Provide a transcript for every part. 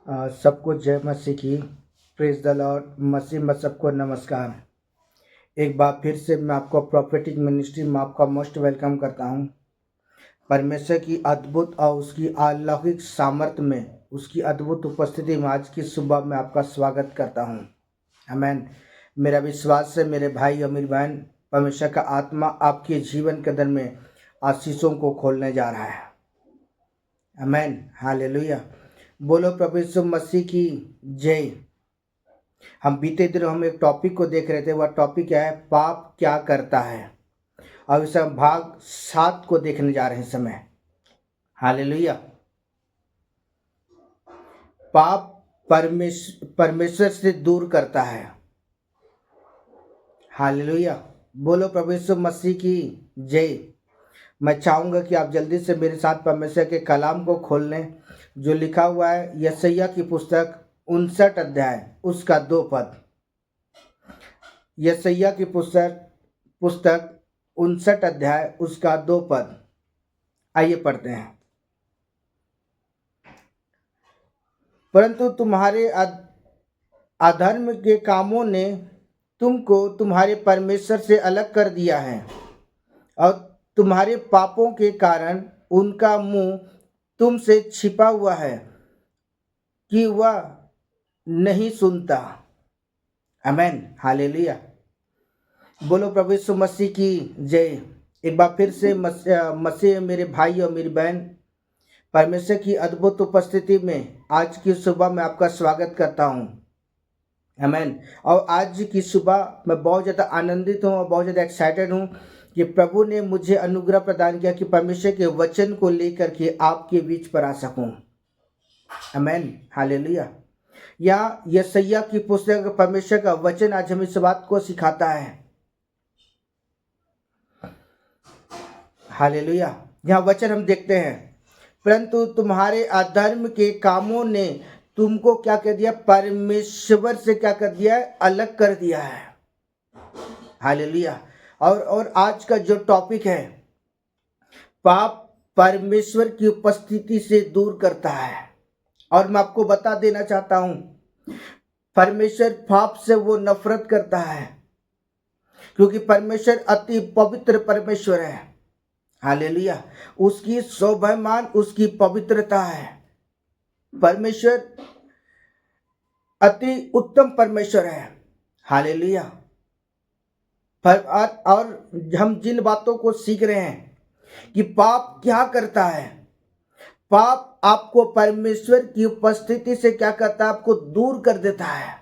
सबको जय मसीह की। Praise the Lord. मसीह में सबको नमस्कार। एक बार फिर से मैं आपको प्रॉफिटिक मिनिस्ट्री में आपका मोस्ट वेलकम करता हूं। परमेश्वर की अद्भुत और उसकी अलौकिक सामर्थ्य में, उसकी अद्भुत उपस्थिति में आज की सुबह में आपका स्वागत करता हूं। आमीन। मेरा विश्वास है मेरे भाई और मेरी बहन, परमेश्वर का आत्मा आपके जीवन के अंदर में आशीषों को खोलने जा रहा है। आमीन। हालेलुया। बोलो प्रभु यीशु मसीह की जय। हम बीते दिनों हम एक टॉपिक को देख रहे थे। वह टॉपिक क्या है? पाप क्या करता है। अब इस समय भाग 7 को देखने जा रहे हैं इस समय। हालेलुया। पाप परमेश्वर से दूर करता है। हालेलुया। बोलो प्रभु यीशु मसीह की जय। मैं चाहूंगा कि आप जल्दी से मेरे साथ परमेश्वर के कलाम को खोल लें, जो लिखा हुआ है यशायाह की पुस्तक 59 अध्याय उसका 2 पद। यशायाह की पुस्तक 59 अध्याय उसका 2 पद। आइए पढ़ते हैं। परंतु तुम्हारे अधर्म के कामों ने तुमको तुम्हारे परमेश्वर से अलग कर दिया है, और तुम्हारे पापों के कारण उनका मुंह तुमसे छिपा हुआ है कि वह नहीं सुनता। आमीन। हालेलुया। बोलो प्रभु यीशु मसीह की जय। एक बार फिर से मसीह मेरे भाई और मेरी बहन, परमेश्वर की अद्भुत उपस्थिति में आज की सुबह में आपका स्वागत करता हूं। आमीन। और आज की सुबह मैं बहुत ज़्यादा आनंदित हूं और बहुत ज़्यादा एक्साइटेड हूं कि प्रभु ने मुझे अनुग्रह प्रदान किया कि परमेश्वर के वचन को लेकर के आपके बीच पर आ सकूं। आमीन। हालेलुया। यहाँ यशायाह की पुस्तक परमेश्वर का वचन आज हमें इस बात को सिखाता है। हालेलुया। यहाँ वचन हम देखते हैं, परंतु तुम्हारे अधर्म के कामों ने तुमको क्या कर दिया? परमेश्वर से क्या कर दिया है? अलग कर दिया है। हालेलुया। और आज का जो टॉपिक है, पाप परमेश्वर की उपस्थिति से दूर करता है। और मैं आपको बता देना चाहता हूं, परमेश्वर पाप से वो नफरत करता है, क्योंकि परमेश्वर अति पवित्र परमेश्वर है। हालेलुया। उसकी शोभायमान उसकी पवित्रता है। परमेश्वर अति उत्तम परमेश्वर है। हालेलुया। और हम जिन बातों को सीख रहे हैं कि पाप क्या करता है, पाप आपको परमेश्वर की उपस्थिति से क्या करता है? आपको दूर कर देता है।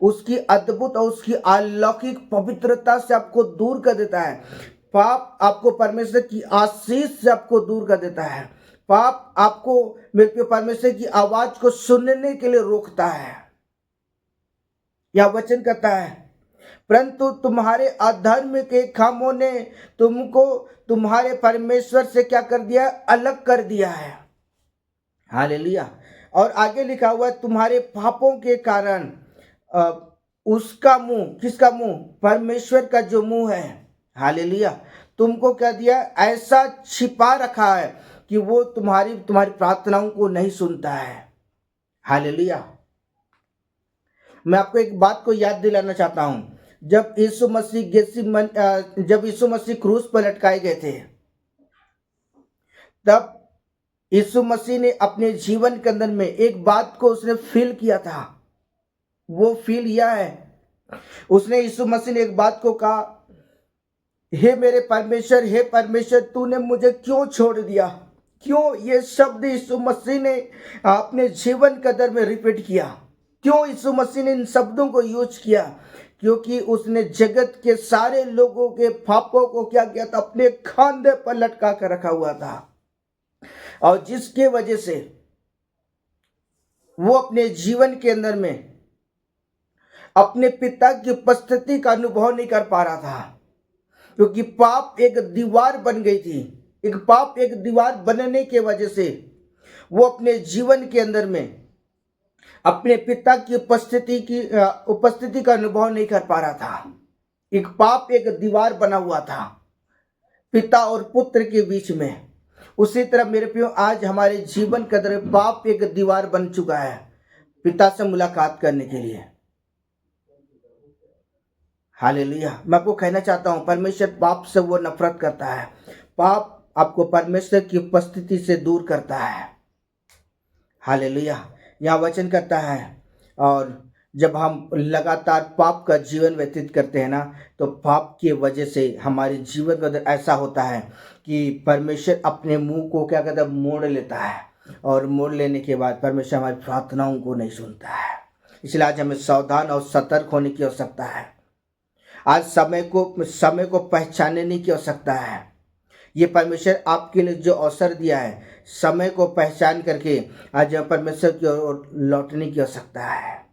उसकी अद्भुत और उसकी अलौकिक पवित्रता से आपको दूर कर देता है। पाप आपको परमेश्वर की आशीष से आपको दूर कर देता है। पाप आपको मेरे परमेश्वर की आवाज को सुनने के लिए रोकता है। यह वचन कहता है, परंतु तुम्हारे अधर्म के कामों ने तुमको तुम्हारे परमेश्वर से क्या कर दिया? अलग कर दिया है। हालेलुया। और आगे लिखा हुआ है, तुम्हारे पापों के कारण उसका मुंह, किसका मुंह? परमेश्वर का जो मुंह है, हालेलुया, तुमको क्या दिया? ऐसा छिपा रखा है कि वो तुम्हारी प्रार्थनाओं को नहीं सुनता है। हालेलुया। मैं आपको एक बात को याद दिलाना चाहता हूं। जब यीशु मसीह क्रूस पर लटकाए गए थे, तब यीशु मसीह ने अपने जीवन के अंदर में एक बात को उसने फील किया था। वो फील यह है, उसने यीशु मसीह ने एक बात को कहा, हे मेरे परमेश्वर, हे परमेश्वर, तूने मुझे क्यों छोड़ दिया? क्यों? ये शब्द यीशु मसीह ने अपने जीवन के अंदर में रिपीट किया। क्यों यीशु मसीह ने इन शब्दों को यूज किया? क्योंकि उसने जगत के सारे लोगों के पापों को क्या किया था? अपने खांधे पर लटका कर रखा हुआ था, और जिसके वजह से वो अपने जीवन के अंदर में अपने पिता की उपस्थिति का अनुभव नहीं कर पा रहा था, क्योंकि पाप एक दीवार बन गई थी। पाप एक दीवार बनने के वजह से वो अपने जीवन के अंदर में अपने पिता की उपस्थिति का अनुभव नहीं कर पा रहा था। पाप एक दीवार बना हुआ था पिता और पुत्र के बीच में। उसी तरह मेरे प्रियो, आज हमारे जीवन के अंदर पाप एक दीवार बन चुका है। पिता से मुलाकात करने के लिए। हालेलुया। मैं आपको कहना चाहता हूं, परमेश्वर पाप से वो नफरत करता है। पाप आपको परमेश्वर की उपस्थिति से दूर करता है। हालेलुया। यहाँ वचन करता है, और जब हम लगातार पाप का जीवन व्यतीत करते हैं ना, तो पाप की वजह से हमारे जीवन के अंदर ऐसा होता है कि परमेश्वर अपने मुंह को क्या कहता है, मोड़ लेता है, और मोड़ लेने के बाद परमेश्वर हमारी प्रार्थनाओं को नहीं सुनता है। इसलिए आज हमें सावधान और सतर्क होने की आवश्यकता है। आज समय को पहचानने की आवश्यकता है। ये परमेश्वर आपके लिए जो अवसर दिया है, समय को पहचान करके आज परमेश्वर की ओर लौटने की आवश्यकता है।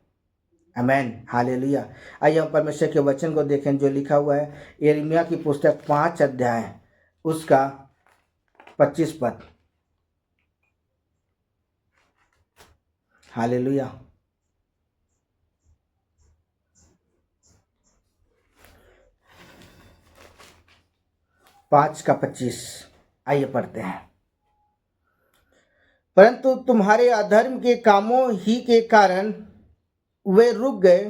आमेन, हालेलुया। आइए हम परमेश्वर के वचन को देखें जो लिखा हुआ है यिर्मयाह की पुस्तक 5 अध्याय उसका 25 पद। हालेलुया। 5 का 25 आइए पढ़ते हैं। परंतु तुम्हारे अधर्म के कामों ही के कारण वे रुक गए,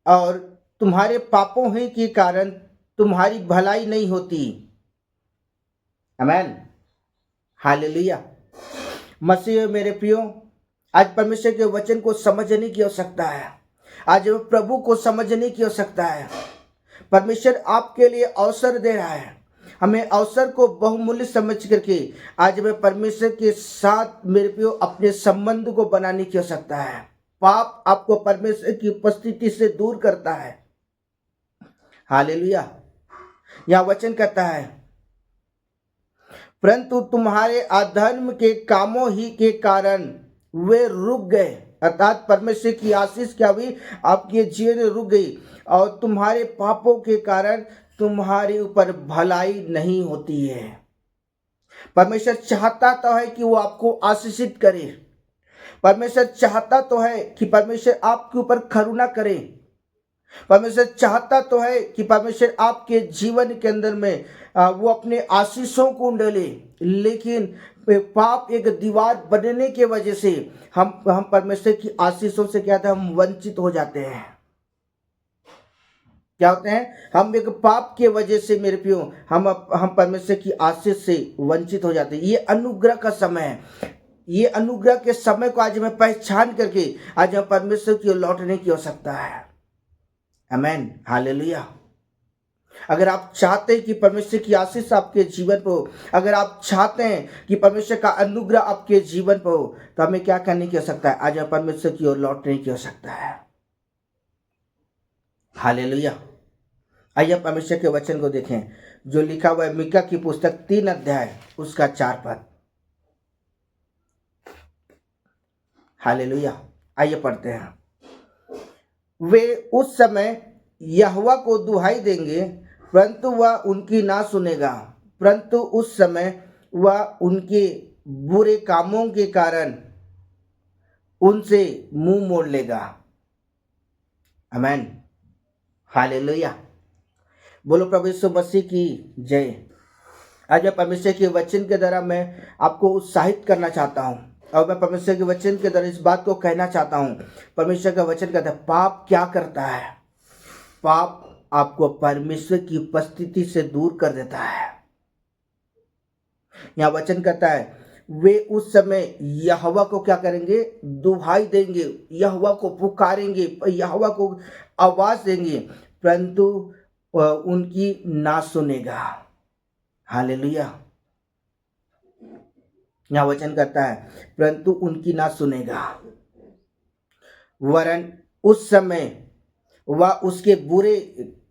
और तुम्हारे पापों ही के कारण तुम्हारी भलाई नहीं होती। आमेन, हालेलुया। मसीह मेरे प्रियो, आज परमेश्वर के वचन को समझने की आवश्यकता है। आज प्रभु को समझने की आवश्यकता है। परमेश्वर आपके लिए अवसर दे रहा है। हमें अवसर को बहुमूल्य समझ करके आज में परमेश्वर के साथ मेरे प्रियो अपने संबंध को बनाने की आवश्यकता है। पाप आपको परमेश्वर की उपस्थिति से दूर करता है। हालेलुया। यह वचन कहता है, परंतु तुम्हारे अधर्म के कामों ही के कारण वे रुक गए, अर्थात परमेश्वर की आशीष क्या हुई, आपके जीवन में रुक गई, और तुम्हारे पापों के कारण तुम्हारे ऊपर भलाई नहीं होती है। परमेश्वर चाहता तो है कि वो आपको आशीषित करे। परमेश्वर चाहता तो है कि परमेश्वर आपके ऊपर करुणा करे। परमेश्वर चाहता तो है कि परमेश्वर आपके जीवन के अंदर में वो अपने आशीषों को डाले, लेकिन पाप एक दीवार बनने के वजह से हम परमेश्वर की आशीषों से क्या था, हम वंचित हो जाते हैं। क्या होते हैं, हम एक पाप के वजह से मेरे प्रियो हम परमेश्वर की आशीष से वंचित हो जाते हैं। ये अनुग्रह का समय है। ये अनुग्रह के समय को आज हमें पहचान करके आज हम परमेश्वर की ओर लौटने की आवश्यकता है। आमेन, हालेलुया। अगर आप चाहते हैं कि परमेश्वर की आशीष आपके जीवन पर हो, अगर आप चाहते हैं कि परमेश्वर का अनुग्रह आपके जीवन पर हो, तो हमें क्या करने की आवश्यकता है, आज हम परमेश्वर की ओर लौटने की आवश्यकता है। हालेलुया। आइए परमेश्वर के वचन को देखें जो लिखा हुआ है मीका की पुस्तक 3 अध्याय उसका 4 पद। हालेलुया। आइए पढ़ते हैं। वे उस समय यहोवा को दुहाई देंगे, परंतु वह उनकी ना सुनेगा, परंतु उस समय वह उनके बुरे कामों के कारण उनसे मुंह मोड़ लेगा। आमेन, हालेलुया। बोलो प्रभु यीशु मसीह की जय। आज मैं परमेश्वर के वचन के द्वारा मैं आपको उत्साहित करना चाहता हूं, और मैं परमेश्वर के वचन के द्वारा इस बात को कहना चाहता हूं। परमेश्वर का वचन कहता है, पाप क्या करता है, पाप आपको परमेश्वर की उपस्थिति से दूर कर देता है। यहाँ वचन कहता है, वे उस समय यहोवा को क्या करेंगे, दुहाई देंगे, यहोवा को पुकारेंगे, यहोवा को आवाज देंगे, परंतु उनकी ना सुनेगा। हालेलुया। यहाँ वचन कहता है, परंतु उनकी ना सुनेगा, वरन उस समय वह उसके बुरे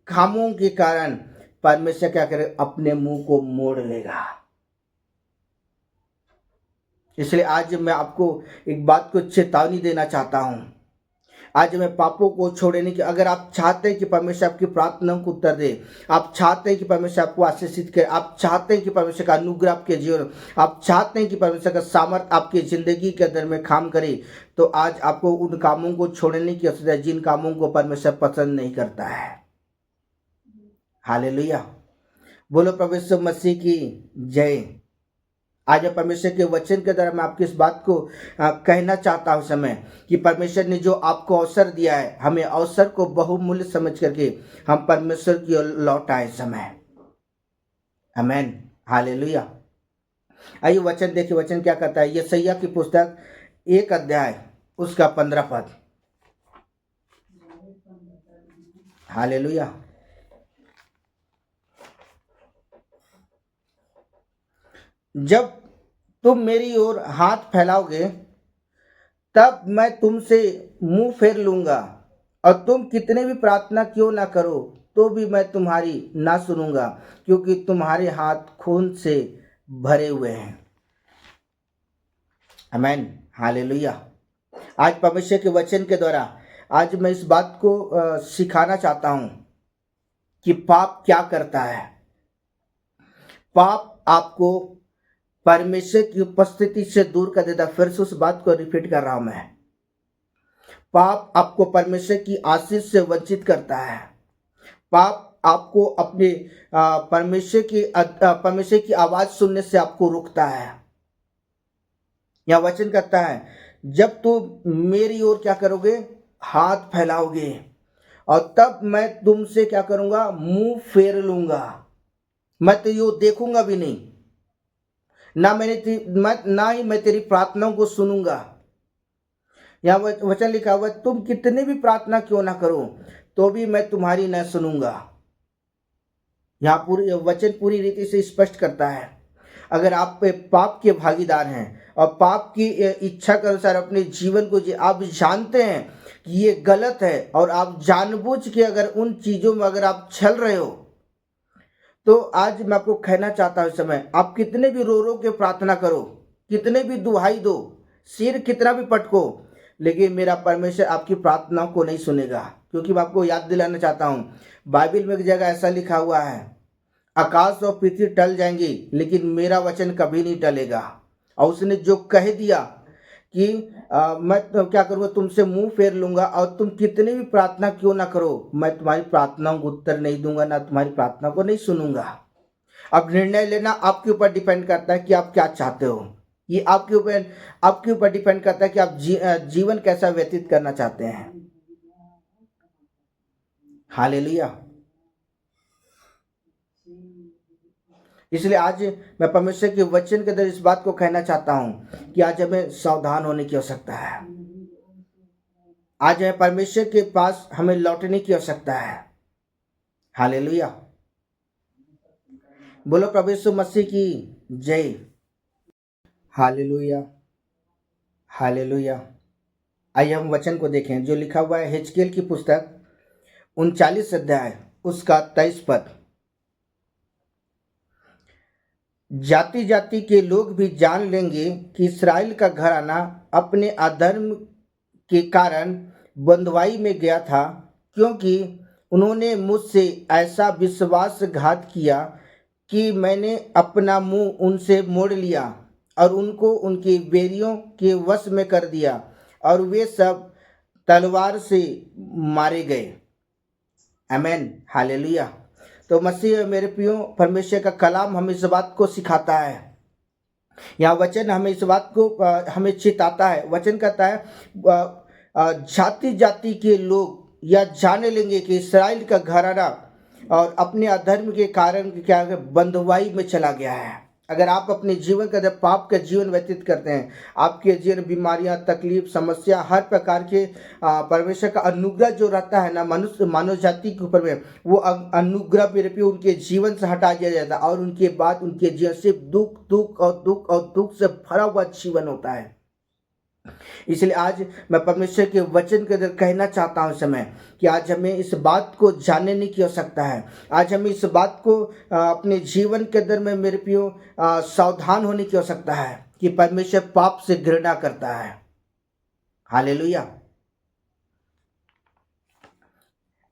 कामों के कारण परमेश्वर क्या करे, अपने मुंह को मोड़ लेगा। इसलिए आज मैं आपको एक बात को चेतावनी देना चाहता हूं। आज मैं पापों को छोड़ने की, अगर आप चाहते हैं कि परमेश्वर आपकी प्रार्थना को उत्तर दे, आप चाहते हैं कि परमेश्वर आपको आशीषित करे, आप चाहते हैं कि परमेश्वर का अनुग्रह आपके जीवन, आप चाहते हैं कि परमेश्वर का सामर्थ आपकी जिंदगी के अंदर में काम करे, तो आज आपको उन कामों को छोड़ने की आवश्यकता है जिन कामों को परमेश्वर पसंद नहीं करता है। हालेलुया। बोलो प्रभु यीशु मसीह की जय। आज परमेश्वर के वचन के द्वारा मैं आपकी इस बात को कहना चाहता हूँ समय कि परमेश्वर ने जो आपको अवसर दिया है, हमें अवसर को बहुमूल्य समझ करके हम परमेश्वर की ओर लौट आए समय। आमीन, हालेलुया। आइए वचन देखिए, वचन क्या कहता है। यशायाह की पुस्तक 1 अध्याय उसका 15 पद। हालेलुया। जब तुम मेरी ओर हाथ फैलाओगे तब मैं तुमसे मुंह फेर लूंगा, और तुम कितने भी प्रार्थना क्यों ना करो तो भी मैं तुम्हारी ना सुनूंगा, क्योंकि तुम्हारे हाथ खून से भरे हुए हैं। आमीन, हालेलुया। आज परमेश्वर के वचन के द्वारा आज मैं इस बात को सिखाना चाहता हूं कि पाप क्या करता है। पाप आपको परमेश्वर की उपस्थिति से दूर कर देता। फिर से उस बात को रिपीट कर रहा हूं मैं। पाप आपको परमेश्वर की आशीष से वंचित करता है। पाप आपको अपने परमेश्वर की आवाज सुनने से आपको रोकता है। यह वचन कहता है, जब तुम मेरी ओर क्या करोगे, हाथ फैलाओगे, और तब मैं तुमसे क्या करूंगा, मुंह फेर लूंगा। मैं तो यो देखूंगा भी नहीं, ना ही मैं तेरी प्रार्थनाओं को सुनूंगा। यहाँ वचन लिखा हुआ, तुम कितने भी प्रार्थना क्यों ना करो तो भी मैं तुम्हारी न सुनूंगा। यहाँ पूरी वचन पूरी रीति से स्पष्ट करता है, अगर आप पाप के भागीदार हैं और पाप की इच्छा के अनुसार अपने जीवन को आप जानते हैं कि ये गलत है, और आप जानबूझ के अगर उन चीजों में अगर आप चल रहे हो, तो आज मैं आपको कहना चाहता हूं इस समय, आप कितने भी रो रो के प्रार्थना करो, कितने भी दुहाई दो, सिर कितना भी पटको, लेकिन मेरा परमेश्वर आपकी प्रार्थनाओं को नहीं सुनेगा। क्योंकि मैं आपको याद दिलाना चाहता हूं, बाइबल में एक जगह ऐसा लिखा हुआ है, आकाश और पृथ्वी टल जाएंगी लेकिन मेरा वचन कभी नहीं टलेगा। और उसने जो कह दिया कि मैं तो क्या करूँगा, तुमसे मुंह फेर लूंगा, और तुम कितने भी प्रार्थना क्यों ना करो, मैं तुम्हारी प्रार्थनाओं को उत्तर नहीं दूंगा, ना तुम्हारी प्रार्थना को नहीं सुनूंगा। अब निर्णय लेना आपके ऊपर डिपेंड करता है कि आप क्या चाहते हो। ये आपके ऊपर डिपेंड करता है कि आप जीवन कैसा व्यतीत करना चाहते हैं। हालेलुया। इसलिए आज मैं परमेश्वर के वचन के अंदर इस बात को कहना चाहता हूं कि आज हमें सावधान होने की आवश्यकता है। आज हमें परमेश्वर के पास हमें लौटने की आवश्यकता है। हालेलुया। बोलो प्रभु यीशु मसीह की जय। Hallelujah, hallelujah. आइए हम वचन को देखें जो लिखा हुआ है हिजकीएल की पुस्तक 39 अध्याय उसका 23 पद। जाति जाति के लोग भी जान लेंगे कि इस्राएल का घराना अपने अधर्म के कारण बंधुआई में गया था, क्योंकि उन्होंने मुझसे ऐसा विश्वासघात किया कि मैंने अपना मुंह उनसे मोड़ लिया और उनको उनके बैरियों के वश में कर दिया, और वे सब तलवार से मारे गए। आमीन, हालेलुया। तो मसीह मेरे प्रियो, परमेश्वर का कलाम हमें इस बात को सिखाता है। यहाँ वचन हमें इस बात को हमें चेताता है। वचन कहता है जाति जाति के लोग यह जाने लेंगे कि इस्राएल का घराना और अपने अधर्म के कारण क्या बंधुआई में चला गया है। अगर आप अपने जीवन के अंदर पाप का जीवन व्यतीत करते हैं, आपके जीवन बीमारियां, तकलीफ, समस्या, हर प्रकार के परमेश्वर का अनुग्रह जो रहता है ना मनुष्य मानव जाति के ऊपर में, वो अनुग्रह मेरे पे उनके जीवन से हटा दिया जाता है, और उनके बाद उनके जीवन से दुख दुख और दुख और दुख से भरा हुआ जीवन होता है। इसलिए आज मैं परमेश्वर के वचन के अंदर कहना चाहता हूं समय कि आज हमें इस बात को जानने की आवश्यकता है। आज हमें इस बात को अपने जीवन के अंदर में मेरे प्रियो सावधान होने की आवश्यकता है कि परमेश्वर पाप से घृणा करता है। हालेलुया।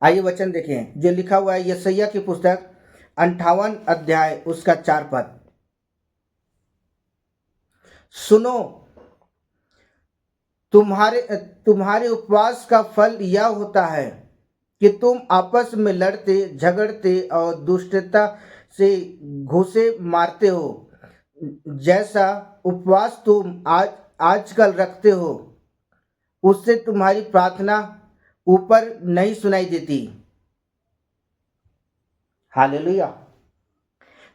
आइए वचन देखें जो लिखा हुआ है यशायाह की पुस्तक 58 अध्याय उसका 4 पद। सुनो, तुम्हारे उपवास का फल यह होता है कि तुम आपस में लड़ते झगड़ते और दुष्टता से घूसे मारते हो। जैसा उपवास तुम आजकल रखते हो, उससे तुम्हारी प्रार्थना ऊपर नहीं सुनाई देती। हालेलुया।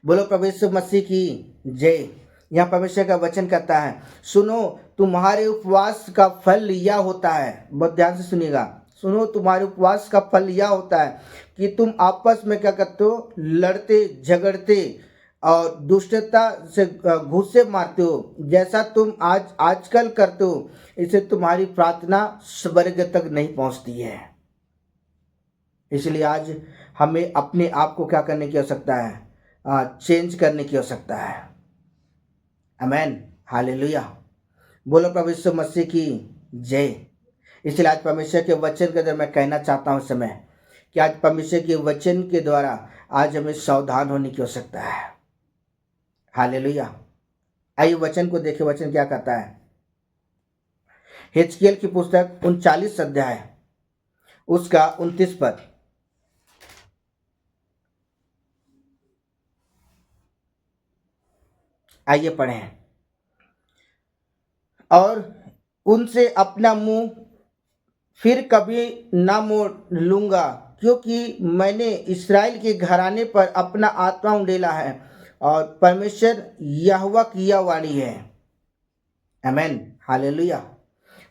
बोलो प्रभु यीशु मसीह की जय। यहाँ परमेश्वर का वचन कहता है, सुनो तुम्हारे उपवास का फल यह होता है। बहुत ध्यान से सुनिएगा। सुनो तुम्हारे उपवास का फल यह होता है कि तुम आपस में क्या करते हो, लड़ते झगड़ते और दुष्टता से घूंसे मारते हो, जैसा तुम आजकल करते हो। इससे तुम्हारी प्रार्थना स्वर्ग तक नहीं पहुंचती है। इसलिए आज हमें अपने आप को क्या करने की आवश्यकता है, चेंज करने की आवश्यकता है। आमेन, हालेलुया। बोलो प्रभु यीशु मसीह की जय। इसलिए आज परमेश्वर के वचन के द्वारा मैं कहना चाहता हूँ इस समय कि आज परमेश्वर के वचन के द्वारा आज हमें सावधान होने की आवश्यकता है। हालेलुया। आइए वचन को देखें, वचन क्या कहता है। हिजकिय्येल की पुस्तक 39 अध्याय उसका 29 पद। आइए पढ़ें। और उनसे अपना मुंह फिर कभी ना मोड़ लूंगा, क्योंकि मैंने इस्राएल के घराने पर अपना आत्मा उंडेला है और परमेश्वर यहोवा की यह वाणी है। आमेन, हालेलुया।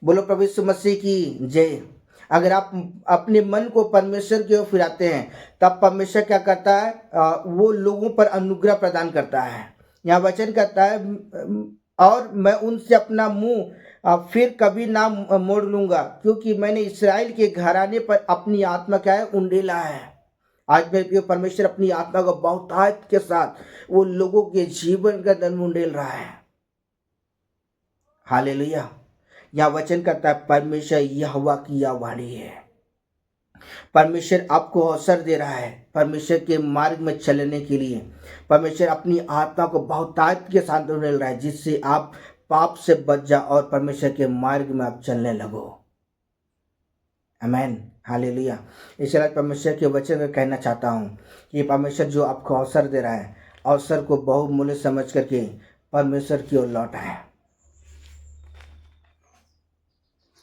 बोलो प्रभु यीशु मसीह की जय। अगर आप अपने मन को परमेश्वर की ओर फिराते हैं, तब परमेश्वर क्या करता है, वो लोगों पर अनुग्रह प्रदान करता है। यहाँ वचन कहता है, और मैं उनसे अपना मुंह फिर कभी ना मोड़ लूंगा, क्योंकि मैंने इस्राएल के घराने पर अपनी आत्मा क्या है, उंडेला है। आज मेरे प्रिय परमेश्वर अपनी आत्मा को बहुतायत के साथ वो लोगों के जीवन का धर्म उंडेल रहा है। हालेलुया। यह वचन कहता है, परमेश्वर यहोवा की यह वाणी है। परमेश्वर आपको अवसर दे रहा है परमेश्वर के मार्ग में चलने के लिए। परमेश्वर अपनी आत्मा को बहुतायत के साथ उंडेल रहा है, जिससे आप पाप से बच जाओ और परमेश्वर के मार्ग में आप चलने लगो। आमेन, हालेलुया। इसलिए परमेश्वर के वचन में कहना चाहता हूँ कि परमेश्वर जो आपको अवसर दे रहा है, अवसर को बहुमूल्य समझ करके परमेश्वर की ओर लौट आए।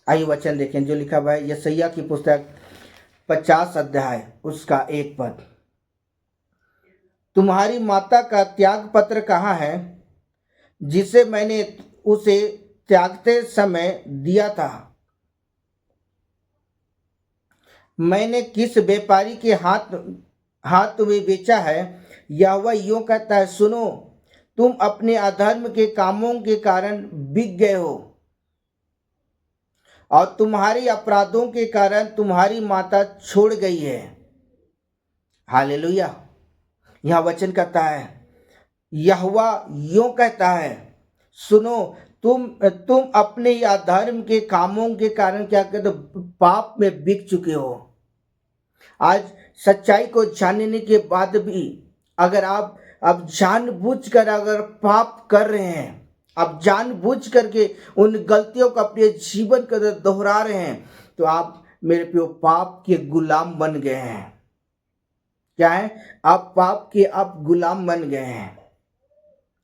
आइए वचन देखें जो लिखा हुआ है यशायाह की पुस्तक 50 अध्याय उसका 1 पद। तुम्हारी माता का त्याग पत्र कहाँ है, जिसे मैंने उसे त्यागते समय दिया था? मैंने किस व्यापारी के हाथ में बेचा है? यहोवा यूं कहता है, सुनो तुम अपने अधर्म के कामों के कारण बिक गए हो और तुम्हारे अपराधों के कारण तुम्हारी माता छोड़ गई है। हालेलुया। यह वचन कहता है, यहोवा यूं कहता है, सुनो तुम अपने अधर्म के कामों के कारण क्या कहते हो, पाप में बिक चुके हो। आज सच्चाई को जानने के बाद भी अगर आप अब जानबूझकर अगर पाप कर रहे हैं, अब जानबूझ करके उन गलतियों को अपने जीवन के अंदर दोहरा रहे हैं, तो आप मेरे प्रियो पाप के गुलाम बन गए हैं। क्या है, आप पाप के आप गुलाम बन गए हैं।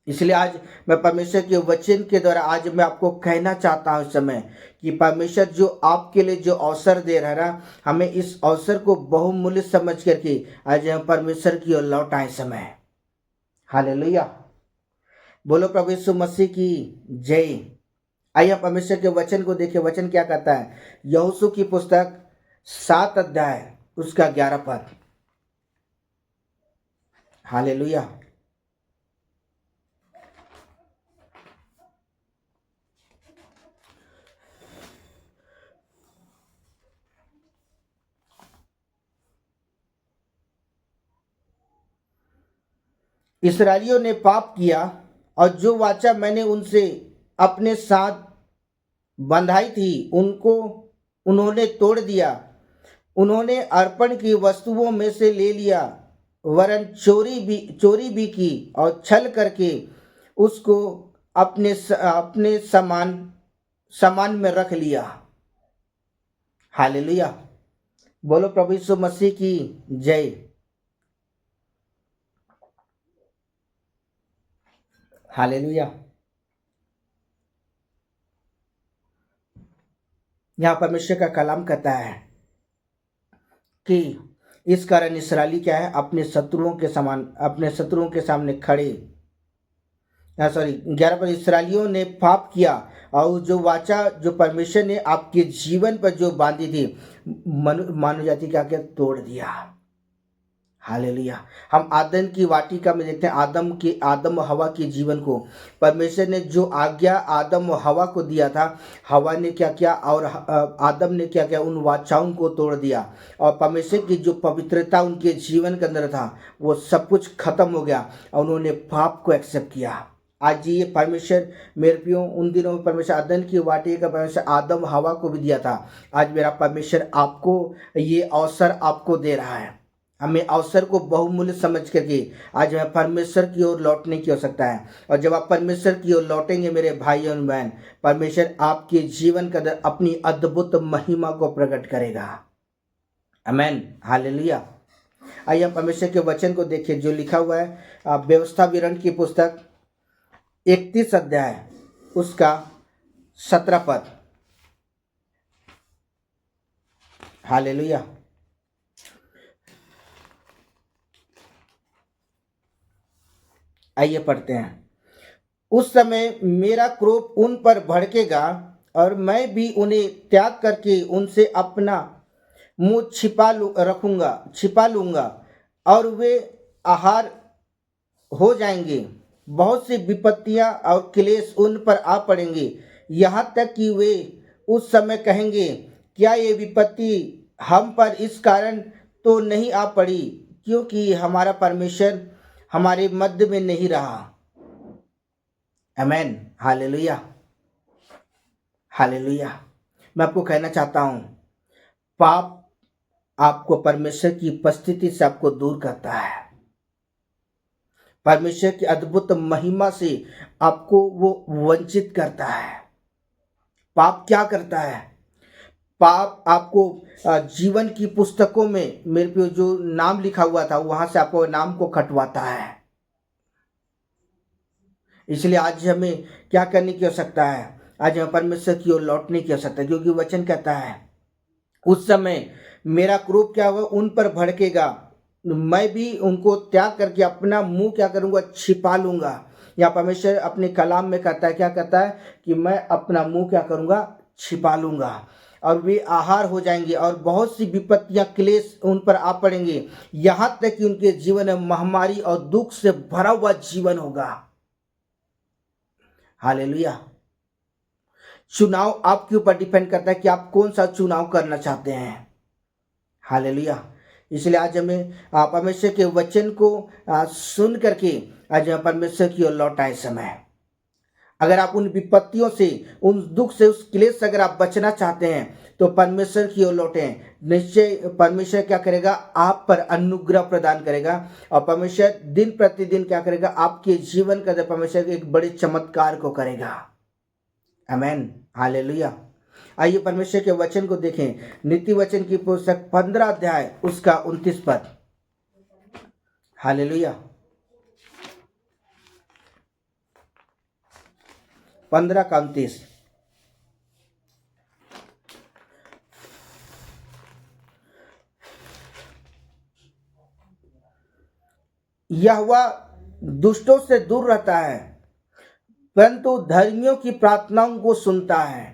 इसलिए आज मैं परमेश्वर के वचन के द्वारा आज मैं आपको कहना चाहता हूं इस समय कि परमेश्वर जो आपके लिए जो अवसर दे रहा है ना, हमें इस अवसर को बहुमूल्य समझ करके आज हम परमेश्वर की ओर लौट आए समय। हालेलुया। बोलो प्रभु यीशु मसीह की जय। आइए परमेश्वर के वचन को देखें, वचन क्या कहता है। यहोशू की पुस्तक 7 अध्याय उसका 11 पद। हालेलुया। इस्राएलियों ने पाप किया और जो वाचा मैंने उनसे अपने साथ बंधाई थी उन्होंने तोड़ दिया। उन्होंने अर्पण की वस्तुओं में से ले लिया, वरन चोरी भी की और छल करके उसको अपने सामान में रख लिया। हालेलुया। बोलो प्रभु यीशु मसीह की जय। हालेलुया। यहाँ परमेश्वर का कलाम कहता है कि इस कारण इसराइली क्या है, अपने शत्रुओं के समान, अपने शत्रुओं के सामने खड़े, सॉरी 11 पर, इसराइलियों ने पाप किया और जो वाचा जो परमेश्वर ने आपके जीवन पर जो बांधी थी, मानव जाति क्या क्या तोड़ दिया। हालेलुया। हम आदम की वाटिका में देखते हैं आदम और हवा के जीवन को परमेश्वर ने जो आज्ञा आदम और हवा को दिया था, हवा ने क्या किया और आदम ने क्या किया, उन वाचाओं को तोड़ दिया और परमेश्वर की जो पवित्रता उनके जीवन के अंदर था वो सब कुछ खत्म हो गया और उन्होंने पाप को एक्सेप्ट किया। आज ये परमेश्वर मेरे प्रियो, उन दिनों में परमेश्वर आदम की वाटिका का परमेश्वर आदम हवा को भी दिया था। आज मेरा परमेश्वर आपको ये अवसर आपको दे रहा है। हमें अवसर को बहुमूल्य समझ करके आज हमें परमेश्वर की ओर लौटने की आवश्यकता है। और जब आप परमेश्वर की ओर लौटेंगे मेरे भाई और बहन, परमेश्वर आपके जीवन के अंदर अपनी अद्भुत महिमा को प्रकट करेगा। आमेन, हालेलुया। आइए हम परमेश्वर के वचन को देखें जो लिखा हुआ है व्यवस्था विवरण की पुस्तक 31 अध्याय उसका 17 पद। हालेलुया। आइए पढ़ते हैं। उस समय मेरा क्रोध उन पर भड़केगा और मैं भी उन्हें त्याग करके उनसे अपना मुंह छिपा लूंगा और वे आहार हो जाएंगे। बहुत सी विपत्तियां और क्लेश उन पर आ पड़ेंगे, यहाँ तक कि वे उस समय कहेंगे, क्या ये विपत्ति हम पर इस कारण तो नहीं आ पड़ी क्योंकि हमारा परमेश्वर हमारे मध्य में नहीं रहा। आमेन, हालेलुया, हालेलुया। मैं आपको कहना चाहता हूं, पाप आपको परमेश्वर की उपस्थिति से आपको दूर करता है। परमेश्वर की अद्भुत महिमा से आपको वो वंचित करता है। पाप क्या करता है? पाप आपको जीवन की पुस्तकों में मेरे पे जो नाम लिखा हुआ था वहां से आपको नाम को कटवाता है। इसलिए आज हमें क्या करने की आवश्यकता है? आज हमें परमेश्वर की ओर लौटने की आवश्यकता है, क्योंकि वचन कहता है उस समय मेरा क्रोध क्या होगा, उन पर भड़केगा, मैं भी उनको त्याग करके अपना मुंह क्या करूंगा, छिपा लूंगा। या परमेश्वर अपने कलाम में कहता है, क्या कहता है कि मैं अपना मुंह क्या करूंगा, छिपा लूंगा और वे आहार हो जाएंगे और बहुत सी विपत्तियां क्लेश उन पर आ पड़ेंगे, यहां तक कि उनके जीवन में महामारी और दुख से भरा हुआ जीवन होगा। हालेलुया। चुनाव आपके ऊपर डिपेंड करता है कि आप कौन सा चुनाव करना चाहते हैं। हालेलुया। इसलिए आज हमें परमेश्वर के वचन को सुन करके आज हम परमेश्वर की ओर लौटाए समय। अगर आप उन विपत्तियों से, उन दुख से, उस क्लेश से अगर आप बचना चाहते हैं तो परमेश्वर की ओर लौटें। निश्चय परमेश्वर क्या करेगा, आप पर अनुग्रह प्रदान करेगा और परमेश्वर दिन प्रतिदिन क्या करेगा, आपके जीवन का परमेश्वर एक बड़े चमत्कार को करेगा। आमेन, हालेलुया। आइए परमेश्वर के वचन को देखें। नीति वचन की पुस्तक 15 अध्याय उसका 29 पद। हालेलुया। 15 का 29। यहोवा दुष्टों से दूर रहता है परंतु धर्मियों की प्रार्थनाओं को सुनता है।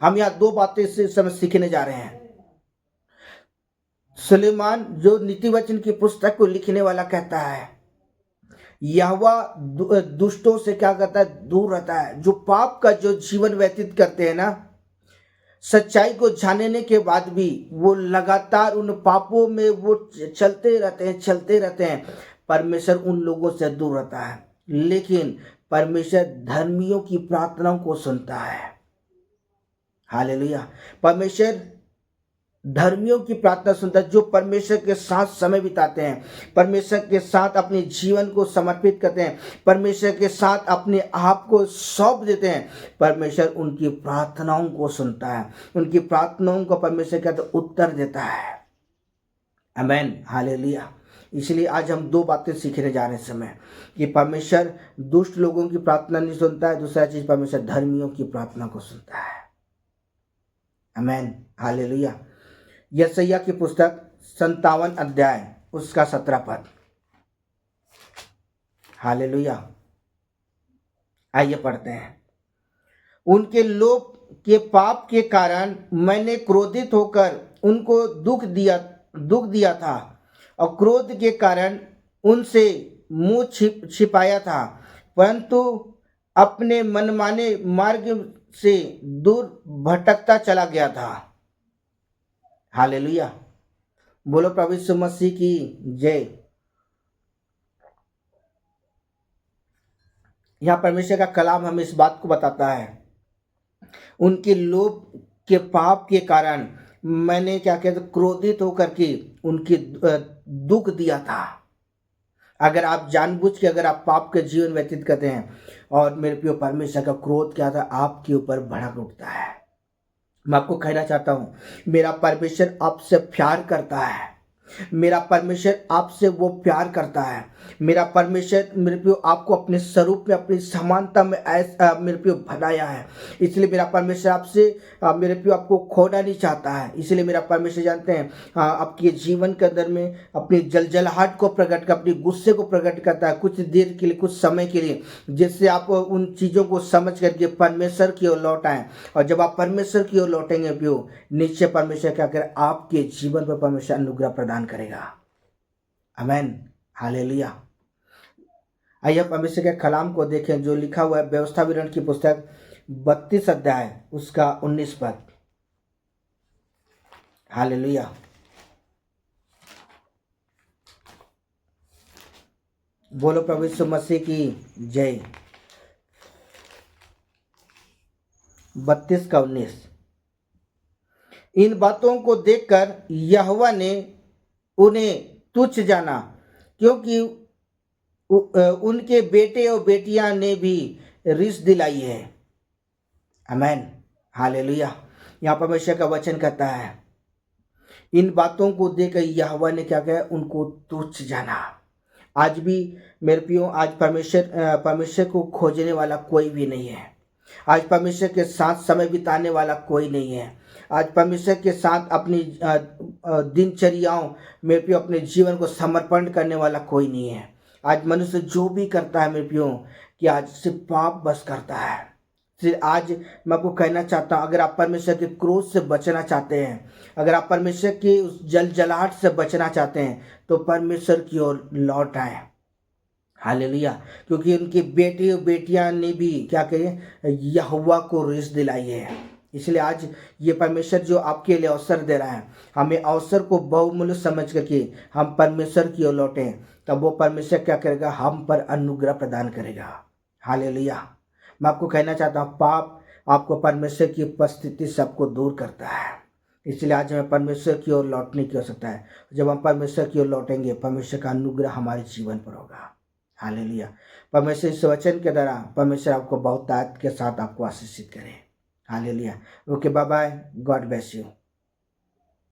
हम यहाँ दो बातें से समय सीखने जा रहे हैं। सुलेमान जो नीति वचन की पुस्तक को लिखने वाला कहता है, यहोवा दुष्टों से क्या करता है, दूर रहता है। जो पाप का जो जीवन व्यतीत करते हैं ना, सच्चाई को जानने के बाद भी वो लगातार उन पापों में वो चलते रहते हैं। परमेश्वर उन लोगों से दूर रहता है, लेकिन परमेश्वर धर्मियों की प्रार्थनाओं को सुनता है। हालेलुया। परमेश्वर धर्मियों की प्रार्थना सुनता है, जो परमेश्वर के साथ समय बिताते हैं, परमेश्वर के साथ अपने जीवन को समर्पित करते हैं, परमेश्वर के साथ अपने आप को सौंप देते हैं। परमेश्वर उनकी प्रार्थनाओं को सुनता है, उनकी प्रार्थनाओं को परमेश्वर का उत्तर देता है। आमेन, हालेलुया। इसलिए आज हम दो बातें सीखने जा रहे हैं इस समय कि परमेश्वर दुष्ट लोगों की प्रार्थना नहीं सुनता है, दूसरा चीज परमेश्वर धर्मियों की प्रार्थना को सुनता है। आमीन, हालेलुया। यशायाह की पुस्तक 57 अध्याय उसका 17 पद। हालेलुया। आइए पढ़ते हैं। उनके लोभ के पाप के कारण मैंने क्रोधित होकर उनको दुख दिया था और क्रोध के कारण उनसे मुंह छिपाया था, परंतु अपने मनमाने मार्ग से दूर भटकता चला गया था। हालेलुया। बोलो प्रभु यीशु मसीह की जय। यहाँ परमेश्वर का कलाम हमें इस बात को बताता है, उनके लोभ के पाप के कारण मैंने क्या कहते क्रोधित होकर के उनके दुख दिया था। अगर आप जानबूझ के अगर आप पाप के जीवन व्यतीत करते हैं और मेरे प्रिय परमेश्वर का क्रोध क्या था आपके ऊपर भड़क उठता है। मैं आपको कहना चाहता हूँ मेरा परमेश्वर आपसे प्यार करता है, मेरा परमेश्वर आपसे वो प्यार करता है। मेरा परमेश्वर मेरे प्रियो आपको अपने स्वरूप में अपनी समानता में मेरे प्रियो बनाया है। इसलिए मेरा परमेश्वर आपसे मेरे प्रियो आपको खोना नहीं चाहता है। इसलिए मेरा परमेश्वर जानते हैं आपके जीवन के अंदर में अपनी जलजलाहट को प्रकट कर अपनी गुस्से को प्रकट करता है कुछ देर के लिए, कुछ समय के लिए, जिससे आप उन चीज़ों को समझ करके परमेश्वर की ओर लौट आएँ। और जब आप परमेश्वर की ओर लौटेंगे प्रियो, निश्चय परमेश्वर क्या करे आपके जीवन पर परमेश्वर अनुग्रह प्रदान करेगा। आमीन, हालेलुया। आइए परमेश्वर के कलाम को देखें जो लिखा हुआ है व्यवस्था विवरण की पुस्तक 32 अध्याय उसका 19 पद। हालेलुया। बोलो प्रभु यीशु मसीह की जय। 32 का 19। इन बातों को देखकर यहोवा ने उन्हें तुच्छ जाना, क्योंकि उनके बेटे और बेटियां ने भी रिस दिलाई है। आमीन, हालेलुया। यहाँ परमेश्वर का वचन कहता है इन बातों को देखकर यहोवा ने क्या कहा उनको तुच्छ जाना। आज भी मेरे प्रियो आज परमेश्वर को खोजने वाला कोई भी नहीं है। आज परमेश्वर के साथ समय बिताने वाला कोई नहीं है। आज परमेश्वर के साथ अपनी दिनचर्याओं मेरे प्रियो अपने जीवन को समर्पण करने वाला कोई नहीं है। आज मनुष्य जो भी करता है मेरे प्रियो कि आज सिर्फ पाप बस करता है। फिर आज मैं आपको कहना चाहता हूँ अगर आप परमेश्वर के क्रोध से बचना चाहते हैं, अगर आप परमेश्वर की उस जलजलाहट से बचना चाहते हैं तो परमेश्वर की ओर लौट आए। हालेलुया। क्योंकि उनकी बेटे और बेटियां ने भी क्या कहे यहोवा को रिस दिलाई है। इसलिए आज ये परमेश्वर जो आपके लिए अवसर दे रहा है, हमें अवसर को बहुमूल्य समझ करके हम परमेश्वर की ओर लौटें, तब वो परमेश्वर क्या करेगा हम पर अनुग्रह प्रदान करेगा। हालेलुया। मैं आपको कहना चाहता हूँ पाप आपको परमेश्वर की उपस्थिति से आपको दूर करता है। इसलिए आज हमें परमेश्वर की ओर लौटने की आवश्यकता है। जब हम परमेश्वर की ओर लौटेंगे परमेश्वर का अनुग्रह हमारे जीवन पर होगा। हालेलुया। परमेश्वर इस वचन के द्वारा परमेश्वर आपको बहुत ताकत के साथ आपको आशीषित करे। Hallelujah. Okay, bye bye, God bless you.